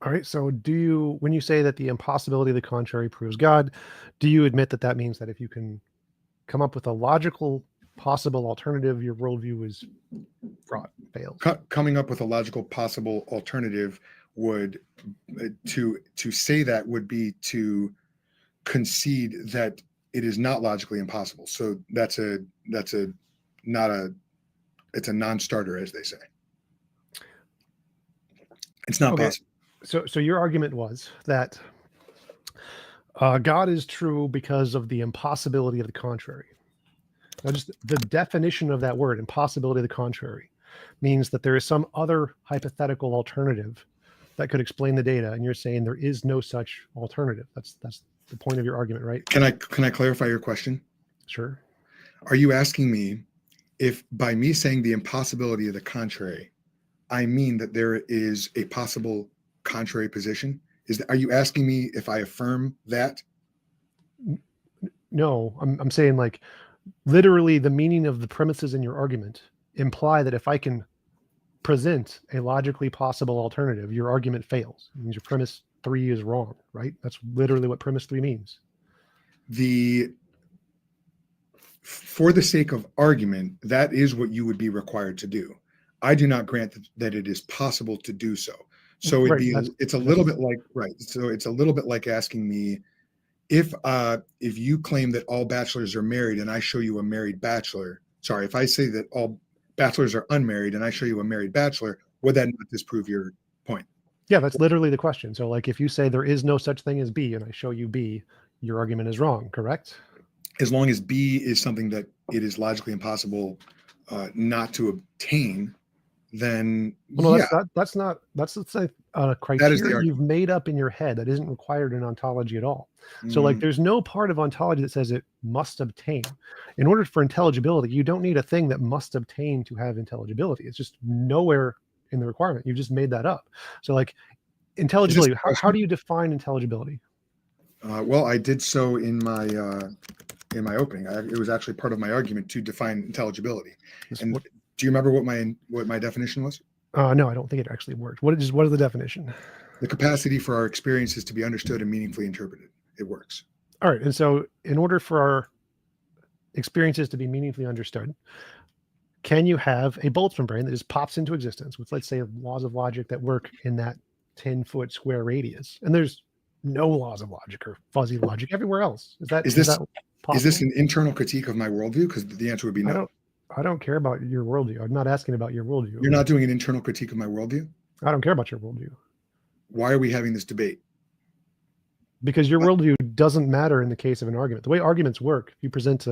All right. So when you say that the impossibility of the contrary proves God, do you admit that that means that if you can come up with a logical possible alternative, your worldview is fraught, fails? Coming up with a logical possible alternative would, to say that would be to concede that it is not logically impossible. So it's a non-starter, as they say. It's not possible. So your argument was that God is true because of the impossibility of the contrary. Now, just the definition of that word, impossibility of the contrary, means that there is some other hypothetical alternative that could explain the data, and you're saying there is no such alternative. That's the point of your argument, right? Can I clarify your question? Sure. Are you asking me if by me saying the impossibility of the contrary, I mean that there is a possible contrary position? Are you asking me if I affirm that? No, I'm saying, like, literally the meaning of the premises in your argument imply that if I can present a logically possible alternative, your argument fails. It means your premise 3 is wrong, right? That's literally what premise 3 means. For the sake of argument, that is what you would be required to do. I do not grant that it is possible to do so. So it's a little bit like, right. So it's a little bit like asking me if you claim that all bachelors are married and I show you a married bachelor. Sorry, if I say that all bachelors are unmarried and I show you a married bachelor, would that not disprove your point? Yeah, that's literally the question. So, like, if you say there is no such thing as B and I show you B, your argument is wrong, correct? As long as B is something that it is logically impossible not to obtain, then that's a criteria you've made up in your head that isn't required in ontology at all. So, like, there's no part of ontology that says it must obtain. In order for intelligibility, you don't need a thing that must obtain to have intelligibility. It's just nowhere in the requirement. You just made that up. So, like, intelligibility, how do you define intelligibility? Well, I did so in my opening. It was actually part of my argument to define intelligibility. And do you remember what my definition was? No, I don't think it actually worked. What is the definition? The capacity for our experiences to be understood and meaningfully interpreted. It works. All right. And so in order for our experiences to be meaningfully understood, can you have a Boltzmann brain that just pops into existence with, let's say, laws of logic that work in that 10-foot square radius? And there's no laws of logic or fuzzy logic everywhere else. Is that possible? Is this an internal critique of my worldview? Because the answer would be no. I don't care about your worldview. I'm not asking about your worldview. You're not doing an internal critique of my worldview? I don't care about your worldview. Why are we having this debate? Because your worldview doesn't matter in the case of an argument. The way arguments work, if you present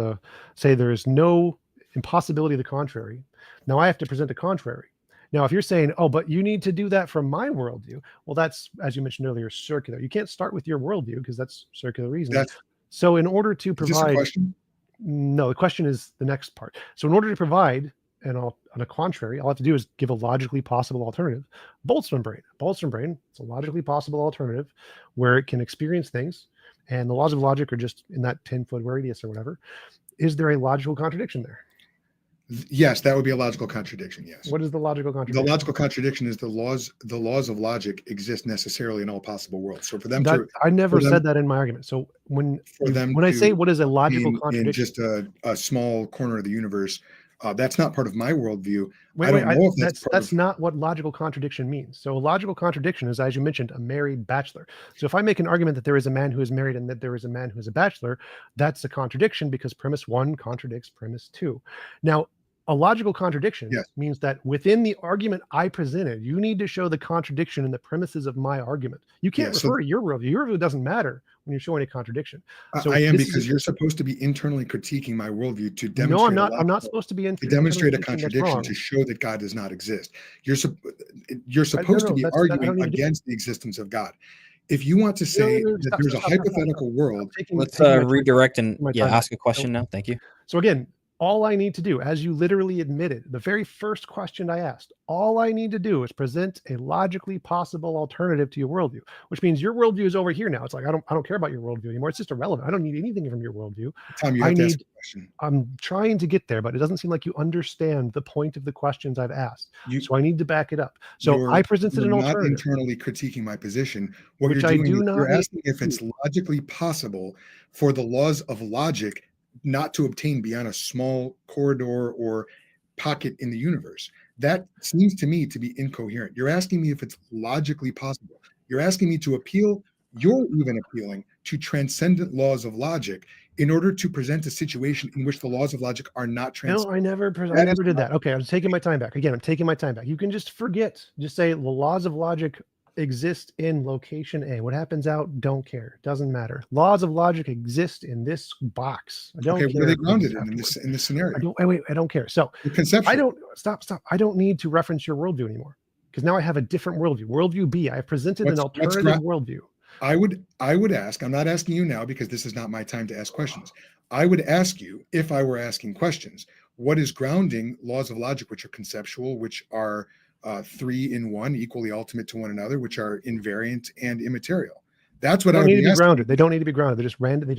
say there is no impossibility of the contrary, now I have to present a contrary. Now, if you're saying, oh, but you need to do that from my worldview, well, that's, as you mentioned earlier, circular. You can't start with your worldview because that's circular reasoning. So in order to provide... Is this a question? No, the question is the next part. So in order to provide on a contrary, all I have to do is give a logically possible alternative. Boltzmann brain, it's a logically possible alternative where it can experience things, and the laws of logic are just in that 10-foot radius or whatever. Is there a logical contradiction there? Yes, that would be a logical contradiction. Yes. What is the logical contradiction? The logical contradiction is the laws of logic exist necessarily in all possible worlds. So for them I never said that in my argument. So when I say what is a logical contradiction, in just a small corner of the universe, that's not part of my worldview. I don't know if that's not what logical contradiction means. So a logical contradiction is, as you mentioned, a married bachelor. So if I make an argument that there is a man who is married and that there is a man who is a bachelor, that's a contradiction because premise 1 contradicts premise 2. Now, a logical contradiction means that within the argument I presented, you need to show the contradiction in the premises of my argument. You can't refer to your worldview. Your worldview doesn't matter when you're showing a contradiction. So I am, because you're supposed to be internally critiquing my worldview to demonstrate. No, I'm not supposed to be to demonstrate a contradiction to show that God does not exist. You're supposed to be arguing against the existence of God. If you want to say that there's a hypothetical world, let's redirect and ask a question now. Thank you. So again, all I need to do, as you literally admitted, the very first question I asked, all I need to do is present a logically possible alternative to your worldview, which means your worldview is over here now. It's like, I don't care about your worldview anymore. It's just irrelevant. I don't need anything from your worldview. Tom, you have to ask a question. I'm trying to get there, but it doesn't seem like you understand the point of the questions I've asked. So I need to back it up. So I presented an alternative. You're not internally critiquing my position. What you're doing is you're asking if it's logically possible for the laws of logic not to obtain beyond a small corridor or pocket in the universe. That seems to me to be incoherent. You're asking me if it's logically possible. You're asking me to appeal. You're even appealing to transcendent laws of logic in order to present a situation in which the laws of logic are not transcendent. No, I never did that. Okay, I'm taking my time back. Again, I'm taking my time back. You can just forget. Just say the laws of logic exist in location A. What happens out, don't care. Doesn't matter. Laws of logic exist in this box. I don't care. What are they grounded in this scenario? I don't care. So I don't stop. I don't need to reference your worldview anymore because now I have a different worldview. Worldview B. I have presented an alternative worldview. I would ask, I'm not asking you now because this is not my time to ask questions. I would ask you, if I were asking questions, what is grounding laws of logic, which are conceptual, which are 3 in 1, equally ultimate to one another, which are invariant and immaterial. That's what I would need to be grounded. They don't need to be grounded. They just randomly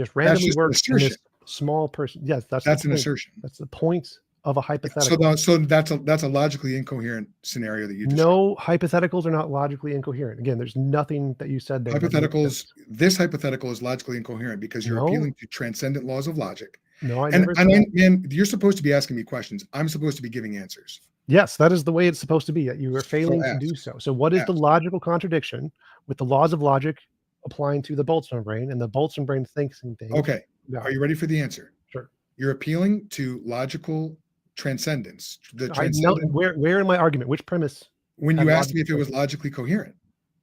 work in this small person. Yes, that's an assertion. That's the point of a hypothetical. So that's a logically incoherent scenario that you described. No, hypotheticals are not logically incoherent. Again, there's nothing that you said there. This hypothetical is logically incoherent because you're appealing to transcendent laws of logic. No, and you're supposed to be asking me questions. I'm supposed to be giving answers. Yes, that is the way it's supposed to be. That you are failing to do so. So what is the logical contradiction with the laws of logic applying to the Boltzmann brain, and the Boltzmann brain thinks in things? Okay. No. Are you ready for the answer? Sure. You're appealing to logical transcendence. Where in my argument? Which premise? When you asked me if it was logically coherent.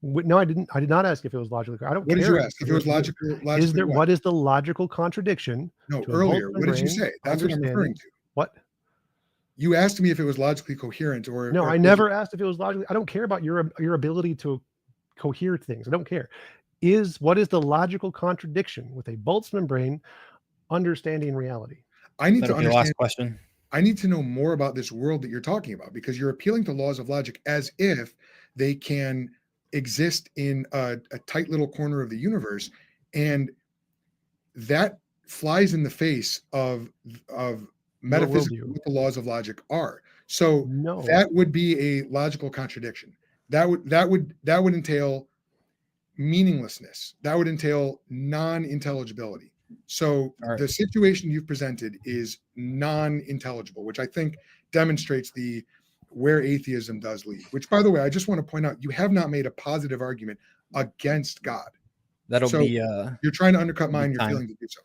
No, I didn't. I did not ask if it was logically. I don't care. What did you ask? If it was logical. What is the logical contradiction? No, earlier. What did you say? That's what I'm referring to. What? You asked me if it was logically coherent or no, I never asked if it was logically. I don't care about your ability to cohere things. I don't care. What is the logical contradiction with a Boltzmann brain understanding reality? I need to understand. Last question. I need to know more about this world that you're talking about, because you're appealing to laws of logic as if they can exist in a tight little corner of the universe, and that flies in the face of metaphysics, what the laws of logic are. So that would be a logical contradiction. That would entail meaninglessness. That would entail non-intelligibility. So the situation you've presented is non-intelligible, which I think demonstrates where atheism does lead. Which, by the way, I just want to point out, you have not made a positive argument against God. You're trying to undercut mine. You're failing to do so.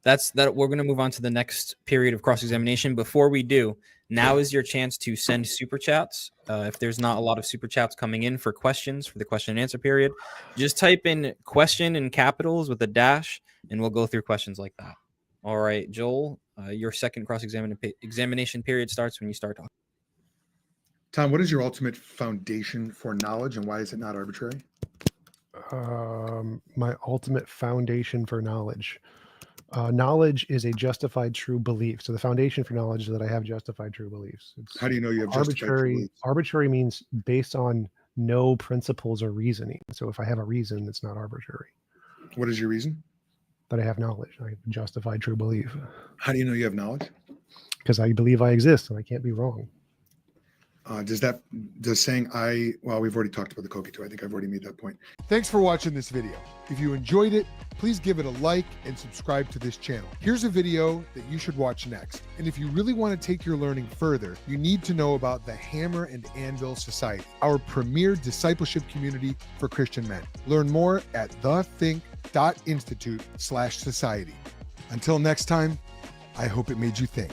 We're going to move on to the next period of cross-examination. Before we do, now is your chance to send super chats. If there's not a lot of super chats coming in for questions for the question and answer period, just type in question in capitals with a dash, and we'll go through questions like that. All right, Joel, your second cross-examination period starts when you start talking. Tom, what is your ultimate foundation for knowledge, and why is it not arbitrary? My ultimate foundation for knowledge. Knowledge is a justified true belief. So the foundation for knowledge is that I have justified true beliefs. How do you know you have justified true beliefs? Arbitrary means based on no principles or reasoning. So if I have a reason, it's not arbitrary. What is your reason? That I have knowledge. I have justified true belief. How do you know you have knowledge? Because I believe I exist and I can't be wrong. Does saying we've already talked about the Koki too. I think I've already made that point. Thanks for watching this video. If you enjoyed it, please give it a like and subscribe to this channel. Here's a video that you should watch next. And if you really want to take your learning further, you need to know about the Hammer and Anvil Society, our premier discipleship community for Christian men. Learn more at thethink.institute/society. Until next time, I hope it made you think.